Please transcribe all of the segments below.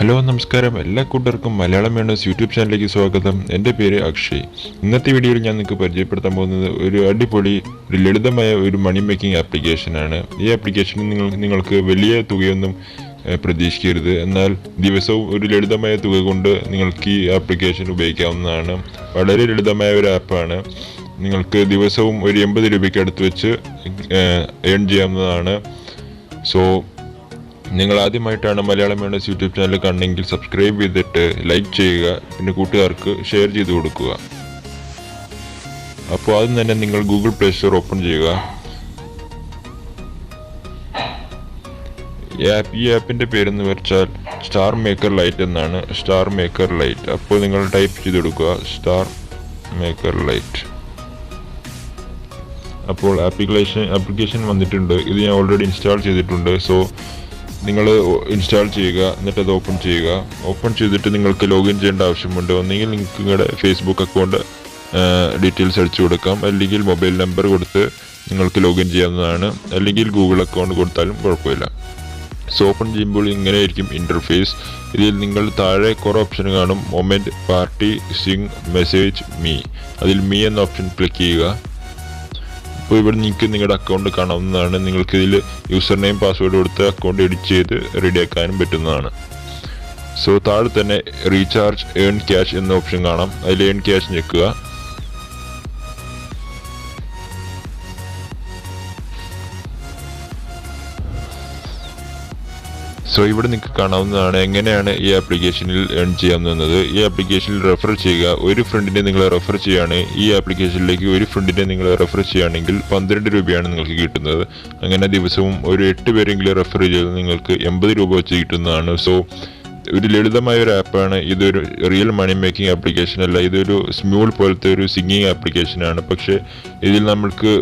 Hello നമസ്കാരം, എല്ലാ കൂട്ടർക്കും മലയാളം വേണേഴ്സ് യൂട്യൂബ് ചാനലിലേക്ക് സ്വാഗതം. എൻ്റെ പേര് അക്ഷയ്. ഇന്നത്തെ വീഡിയോയിൽ ഞാൻ നിങ്ങൾക്ക് പരിചയപ്പെടുത്താൻ പോകുന്നത് ഒരു അടിപൊളി ഒരു ലളിതമായ ഒരു മണി മേക്കിംഗ് ആപ്ലിക്കേഷനാണ്. ഈ ആപ്ലിക്കേഷനിൽ നിങ്ങൾക്ക് വലിയ തുകയൊന്നും പ്രതീക്ഷിക്കരുത്. എന്നാൽ ദിവസവും ഒരു ലളിതമായ തുക കൊണ്ട് നിങ്ങൾക്ക് ഈ ആപ്ലിക്കേഷൻ ഉപയോഗിക്കാവുന്നതാണ്. വളരെ ലളിതമായ ഒരു ആപ്പാണ്. നിങ്ങൾക്ക് ദിവസവും ഒരു 80 രൂപയ്ക്ക് അടുത്ത് വെച്ച് ഏൺ ചെയ്യാവുന്നതാണ്. സോ നിങ്ങൾ ആദ്യമായിട്ടാണ് മലയാളം വേണേഴ്സ് യൂട്യൂബ് ചാനൽ കാണണമെങ്കിൽ സബ്സ്ക്രൈബ് ചെയ്തിട്ട് ലൈക്ക് ചെയ്യുക, പിന്നെ കൂട്ടുകാർക്ക് ഷെയർ ചെയ്ത് കൊടുക്കുക. അപ്പോൾ ആദ്യം തന്നെ നിങ്ങൾ ഗൂഗിൾ പ്ലേ സ്റ്റോർ ഓപ്പൺ ചെയ്യുക. ഈ ആപ്പിൻ്റെ പേരെന്ന് വെച്ചാൽ സ്റ്റാർ മേക്കർ ലൈറ്റ് എന്നാണ്. Star maker light. അപ്പോൾ നിങ്ങൾ ടൈപ്പ് ചെയ്ത് കൊടുക്കുക സ്റ്റാർ മേക്കർ ലൈറ്റ്. അപ്പോൾ ആപ്ലിക്കേഷൻ വന്നിട്ടുണ്ട്. ഇത് ഞാൻ ഓൾറെഡി ഇൻസ്റ്റാൾ ചെയ്തിട്ടുണ്ട്. സോ നിങ്ങൾ ഇൻസ്റ്റാൾ ചെയ്യുക, എന്നിട്ട് അത് ഓപ്പൺ ചെയ്യുക. ഓപ്പൺ ചെയ്തിട്ട് നിങ്ങൾക്ക് ലോഗിൻ ചെയ്യേണ്ട ആവശ്യമുണ്ട്. ഒന്നെങ്കിൽ നിങ്ങൾക്ക് നിങ്ങളുടെ ഫേസ്ബുക്ക് അക്കൗണ്ട് ഡീറ്റെയിൽസ് അടിച്ചു കൊടുക്കാം, അല്ലെങ്കിൽ മൊബൈൽ നമ്പർ കൊടുത്ത് നിങ്ങൾക്ക് ലോഗിൻ ചെയ്യാവുന്നതാണ്, അല്ലെങ്കിൽ ഗൂഗിൾ അക്കൗണ്ട് കൊടുത്താലും കുഴപ്പമില്ല. സോ ഓപ്പൺ ചെയ്യുമ്പോൾ ഇങ്ങനെയായിരിക്കും ഇൻ്റർഫേസ്. ഇതിൽ നിങ്ങൾ താഴെ കുറേ ഓപ്ഷൻ കാണും. Moment, party, Singh, message, me. അതിൽ മീ എന്ന ഓപ്ഷൻ ക്ലിക്ക് ചെയ്യുക. അപ്പോൾ ഇവിടെ നിങ്ങൾക്ക് നിങ്ങളുടെ അക്കൗണ്ട് കാണാവുന്നതാണ്. നിങ്ങൾക്കിതിൽ യൂസർ നെയിം പാസ്വേഡ് കൊടുത്ത് അക്കൗണ്ട് എഡിറ്റ് ചെയ്ത് റെഡിയാക്കാനും പറ്റുന്നതാണ്. സോ താഴെ തന്നെ റീചാർജ്, ഏൺ ക്യാഷ് എന്ന ഓപ്ഷൻ കാണാം. അതിൽ ഏൺ ക്യാഷ് ഞെക്കുക. സോ ഇവിടെ നിങ്ങൾക്ക് കാണാവുന്നതാണ് എങ്ങനെയാണ് ഈ ആപ്ലിക്കേഷനിൽ ഏൺ ചെയ്യാവുന്നത്. ഈ ആപ്ലിക്കേഷനിൽ റെഫർ ചെയ്യുക. ഒരു ഫ്രണ്ടിനെ നിങ്ങൾ റെഫർ ചെയ്യുകയാണ്, ഈ ആപ്ലിക്കേഷനിലേക്ക് ഒരു ഫ്രണ്ടിനെ നിങ്ങൾ റെഫർ ചെയ്യുകയാണെങ്കിൽ 12 രൂപയാണ് നിങ്ങൾക്ക് കിട്ടുന്നത്. അങ്ങനെ ദിവസവും ഒരു 8 പേരെങ്കിലും റെഫർ ചെയ്ത് നിങ്ങൾക്ക് 80 രൂപ വെച്ച് കിട്ടുന്നതാണ്. സോ ഒരു ലളിതമായ ഒരു ആപ്പാണ്. ഇതൊരു റിയൽ മണി മേക്കിംഗ് ആപ്ലിക്കേഷൻ അല്ല. ഇതൊരു സ്മ്യൂൾ പോലത്തെ ഒരു സിംഗിങ് ആപ്ലിക്കേഷനാണ്. പക്ഷേ ഇതിൽ നമ്മൾക്ക്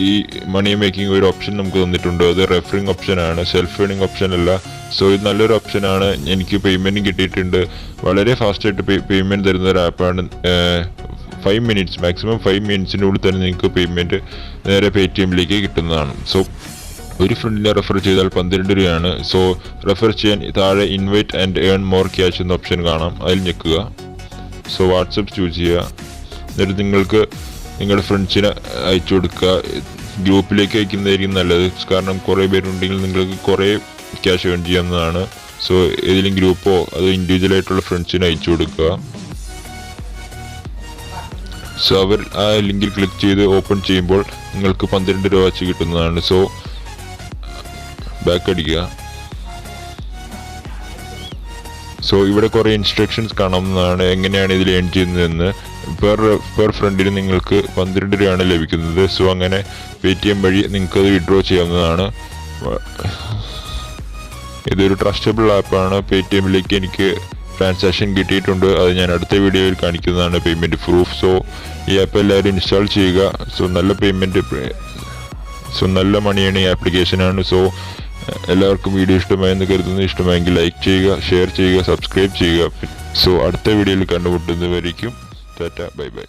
ഈ മണി മേക്കിംഗ് ഒരു ഓപ്ഷൻ നമുക്ക് തന്നിട്ടുണ്ട്. അത് റെഫറിങ് ഓപ്ഷനാണ്, സെൽഫ് ഏണിംഗ് ഓപ്ഷൻ അല്ല. സോ ഇത് നല്ലൊരു ഓപ്ഷനാണ്. എനിക്ക് പേയ്മെൻറ്റും കിട്ടിയിട്ടുണ്ട്. വളരെ ഫാസ്റ്റായിട്ട് പേയ്മെൻറ്റ് തരുന്ന ഒരു ആപ്പാണ്. 5 മിനിറ്റ്സ്, മാക്സിമം 5 മിനിറ്റ്സിൻ്റെ ഉള്ളിൽ തന്നെ നിങ്ങൾക്ക് പേയ്മെൻറ്റ് നേരെ പേടിഎമ്മിലേക്ക് കിട്ടുന്നതാണ്. സോ ഒരു ഫ്രണ്ടിനെ റെഫർ ചെയ്താൽ 12 രൂപയാണ്. സോ റെഫർ ചെയ്യാൻ താഴെ invite and earn more cash എന്ന ഓപ്ഷൻ കാണാം. അതിൽ ഞെക്കുക. സോ വാട്സപ്പ് ചൂസ് ചെയ്യുക. എന്നിട്ട് നിങ്ങൾക്ക് നിങ്ങളുടെ ഫ്രണ്ട്സിനെ അയച്ചു കൊടുക്കുക. ഗ്രൂപ്പിലേക്ക് അയക്കുന്നതായിരിക്കും നല്ലത്. കാരണം കുറേ പേരുണ്ടെങ്കിൽ നിങ്ങൾക്ക് കുറേ ക്യാഷ് ഏൺ ചെയ്യാവുന്നതാണ്. സോ ഏതെങ്കിലും ഗ്രൂപ്പോ അത് ഇൻഡിവിജ്വലായിട്ടുള്ള ഫ്രണ്ട്സിനെ അയച്ചു കൊടുക്കുക. സോ അവർ ആ ലിങ്കിൽ ക്ലിക്ക് ചെയ്ത് ഓപ്പൺ ചെയ്യുമ്പോൾ നിങ്ങൾക്ക് 12 രൂപ വെച്ച് കിട്ടുന്നതാണ്. സോ ബാക്ക് അടിക്കുക. സോ ഇവിടെ കുറേ ഇൻസ്ട്രക്ഷൻസ് കാണാവുന്നതാണ് എങ്ങനെയാണ് ഇതിൽ ഏൺ ചെയ്യുന്നതെന്ന്. പെർ ഫ്രണ്ടിന് നിങ്ങൾക്ക് 12 രൂപയാണ് ലഭിക്കുന്നത്. സോ അങ്ങനെ പേടിഎം വഴി നിങ്ങൾക്ക് അത് വിഡ്രോ ചെയ്യാവുന്നതാണ്. ഇതൊരു ട്രസ്റ്റബിൾ ആപ്പാണ്. പേടിഎമ്മിലേക്ക് എനിക്ക് ട്രാൻസാക്ഷൻ കിട്ടിയിട്ടുണ്ട്. അത് ഞാൻ അടുത്ത വീഡിയോയിൽ കാണിക്കുന്നതാണ്, പേയ്മെൻറ്റ് പ്രൂഫ്. സോ ഈ ആപ്പ് എല്ലാവരും ഇൻസ്റ്റാൾ ചെയ്യുക. സോ നല്ല മണി ഏണിംഗ് ആപ്ലിക്കേഷനാണ്. സോ എല്ലാവർക്കും വീഡിയോ ഇഷ്ടമായെന്ന് കരുതുന്നു. ഇഷ്ടമായെങ്കിൽ ലൈക്ക് ചെയ്യുക, ഷെയർ ചെയ്യുക, സബ്സ്ക്രൈബ് ചെയ്യുക. സോ അടുത്ത വീഡിയോയിൽ കണ്ടുമുട്ടുന്നവരേക്കും ടാറ്റ, ബൈ ബൈ.